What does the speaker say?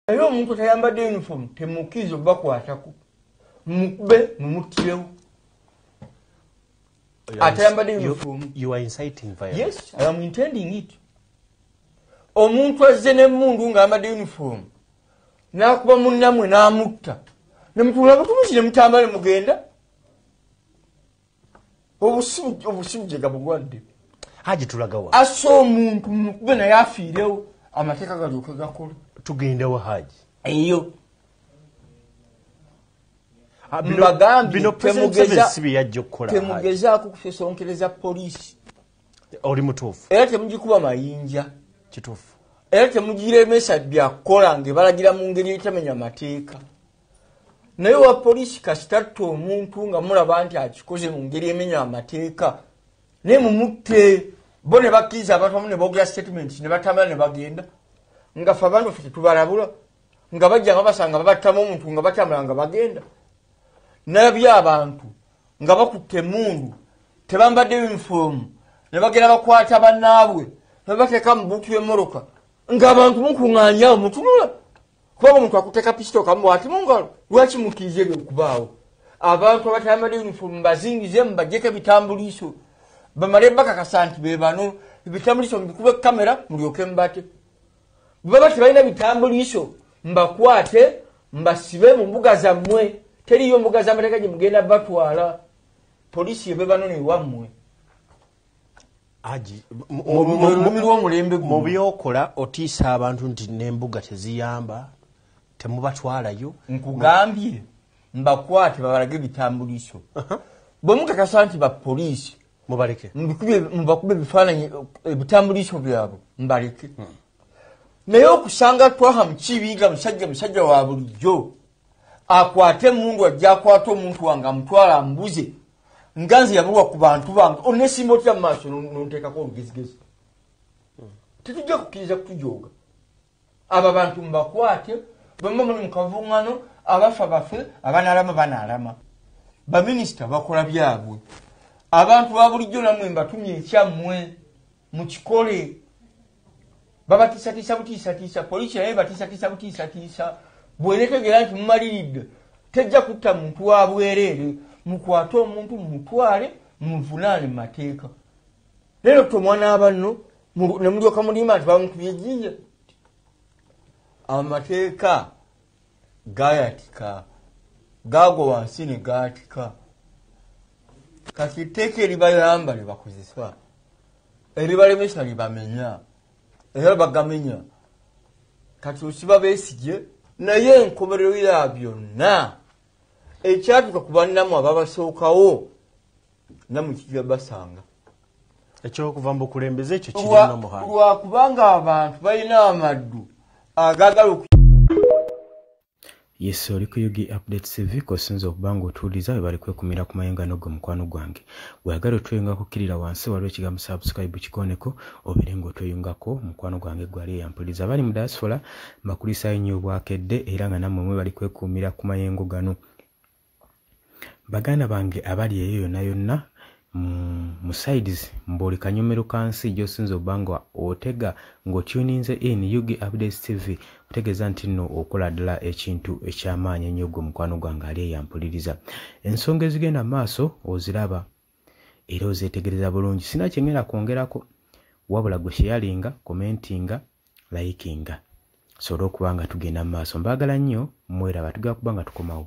Eyo omuntu tayambadde uniform temukizo bakwatako. Mukube mumutirewo. Atayambadde uniform. You are inciting violence. Yes, I am intending it. Omuntu azze n'emmundu ng'ambadde uniform. N'akuba munnamwe n'amutta. Ne mutula butumisi ne mutambale mugenda. Obusibu gye gabugwadde. Haji tulagawa. Aso omuntu mukube naye afiirewo amateeka galyoke gakola. Tugendewo Haji. Eyo. Bino temugeza sibi yajja okukola. Temugezaako kusosonkereza poliisi. Oli mutuufu. Era temugikuba mayinja. Kituufu. Era temugiremesa byakola ng'ebalagira mu ngeri etamenya amateeka. Naye wa poliisi kasitatta omuntu nga mulaba nti akikoze mu ngeri emenya amateeka. Naye mumutte bo ne bakkiriza abantu bamu ne boogera statement ne batambula ne bagenda. Nga ffe abantu ffe tetubalabula. Nga bajja nga basanga babattamu omuntu nga batambula nga bagenda. Nabye abantu nga bakutte emmundu tebambadde uniform ne bagenda bakwata bannaabwe ne bateeka mu buutu y'emmoroka ng'abantu mukuŋŋaanya mutunula kuba omuntu akuteeka pisito kamu ati mu ngalo lwaki mukkiriza ebyo okubaawo abantu abatambadde uniform bazingize mubaggyeko ebitambuliiso bamale bakakasa nti be bano ebitambuliiso mbikube kamera mulyoke mbate bwe baba tebalina bitambuliiso mbakwate mbasibe mu mbuga zammwe teriyo mbuga z'amateeka gye mugenda batwala poliisi ebe bano newammwe Haji omulembe mu byokola otiisa abantu nti n'embuga teziyamba temubatwalayo nkugambye mbakwate babalage ebitambuliiso bwe mukakasa nti bapoliisi mubaleke mubakube ebifaananyi ebitambuliiso byabwe mbaleke naye okusanga twaha mukibiga musajja wa bulijjo akwate emmundu ajja akwate omuntu wange amutwala ambuze nga nze yabulwa ku bantu bange onesimba otya mu maaso nonteekako olugezigezi tetujja kukkiriza kutujooga abo abantu mubakwate bwemba muli mu kavuŋŋano abafa bafe abanaalama banaalama baminisita bakola byabwe abantu ba bulijjo nammwe mbatumye ekyammwe mukikole babatiisatiisa butiisatiisa poliisi naye batiisatiisa butiisatiisa bwenetegera nti mumaliridde tejja kutta muntu wa bwereere mukwate omuntu mumutwale muvunaane mu mateeka leero tomwana abanno ne mulyoka mulima nti bamukubye ejjinja amateeka gayatika gaago wansi ne gaatika kati etteeka eribayamba libakozesa eribalemesa libamenya era bagamenya kati osiba beesige naye enkomerero ya byonna ekyatuka ku bannamu ababasookawo nammwe kijja basanga ekyokuva mu bukulembeze ekyo kirina muhanga lwakubanga abantu balina amaddu agaagala Yes, oli ku Yugi Update TV kosinza okubanga otuuliza bwe bali kwekumira ku mayengano go mukwano gwange. Bweyagala otweyunga kukkirira wansi waliwo ekigambo subscribe kikoneko obere ng'otweyungako mukwano gwange gwali eyampuliza. Abali mu diaspora mbakulisayo nnyo obwakedde era nga nammwe mwe bali kwekuumira ku mayengo gano. Baganda bange abali eyo yonna yonna mu sides mboli kanyomero kansi gy'osinza obanga otega ng'otuninze in Yugi Updates TV otegeeza nti nno okola ddala ekintu eky'amaanyi ennyo gwe mukwano gwange ali eyampuliriza. Ensonga ezigenda maaso oziraba era ozeetegereza bulungi. Sina kye ngenda kwongerako wabula gwe sharinga, commentinga, likinga. Sobola okuba nga tugenda maaso. Mbaagala nnyo mweraba tugenda kuba nga tukomawo.